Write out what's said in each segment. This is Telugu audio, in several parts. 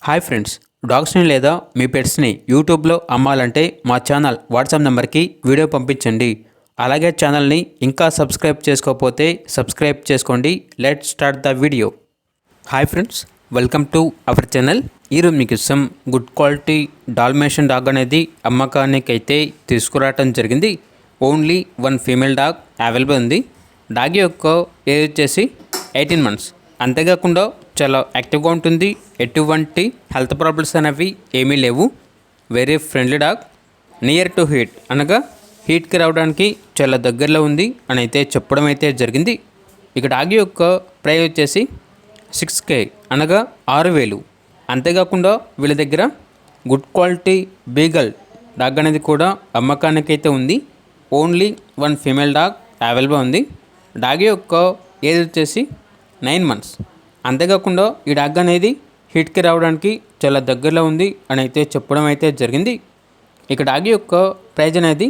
హాయ్ ఫ్రెండ్స్, డాగ్స్ని లేదా మీ పెట్స్ని యూట్యూబ్లో అమ్మాలంటే మా ఛానల్ వాట్సాప్ నెంబర్కి వీడియో పంపించండి. అలాగే ఛానల్ని ఇంకా సబ్స్క్రైబ్ చేసుకోకపోతే సబ్స్క్రైబ్ చేసుకోండి. Let start the video. Hi friends, welcome to our channel. ఈరోజు మీకు ఇష్టం గుడ్ క్వాలిటీ డాల్మేషన్ డాగ్ అనేది అమ్మకానికి అయితే తీసుకురావడం జరిగింది. Only one female dog available ఉంది. డాగ్ యొక్క ఏజ్ వచ్చేసి 18 months. అంతేకాకుండా చాలా యాక్టివ్గా ఉంటుంది. ఎటువంటి హెల్త్ ప్రాబ్లమ్స్ అనేవి ఏమీ లేవు. Very friendly dog. Near to heat అనగా హీట్కి రావడానికి చాలా దగ్గరలో ఉంది అని అయితే చెప్పడం అయితే జరిగింది. ఇక డాగ్ యొక్క ప్రైస్ వచ్చేసి 6K అనగా 6,000. అంతేకాకుండా వీళ్ళ దగ్గర గుడ్ క్వాలిటీ బీగల్ డాగ్ అనేది కూడా అమ్మకానికి అయితే ఉంది. Only one female dog available ఉంది. డాగ్ యొక్క ఏజ్ వచ్చేసి 9 months. అంతేకాకుండా ఈ డాగ్ అనేది హీట్కి రావడానికి చాలా దగ్గరలో ఉంది అని అయితే చెప్పడం అయితే జరిగింది. ఇక డాగ్ యొక్క ప్రైజ్ అనేది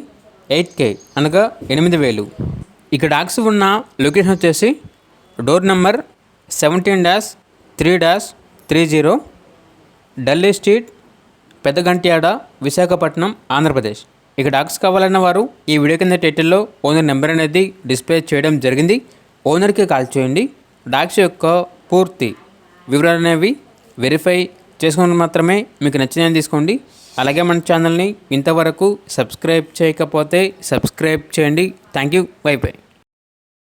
8K అనగా 8,000. ఇక డాగ్స్ ఉన్న లొకేషన్ వచ్చేసి door number 17-3-30 Delhi street, Peddagantyada, Visakhapatnam, Andhra Pradesh. ఇక డాగ్స్ కావాలన్న వారు ఈ వీడియో కింద టైటిల్లో ఓనర్ నెంబర్ అనేది డిస్ప్లే చేయడం జరిగింది. ఓనర్కి కాల్ చేయండి. డాగ్స్ యొక్క పూర్తి వివరాలు అనేవి వెరిఫై చేసుకుని మాత్రమే మీకు నచ్చినవి తీసుకోండి. అలాగే మన ఛానల్ని ఇంతవరకు సబ్స్క్రైబ్ చేయకపోతే సబ్స్క్రైబ్ చేయండి. Thank you. By by.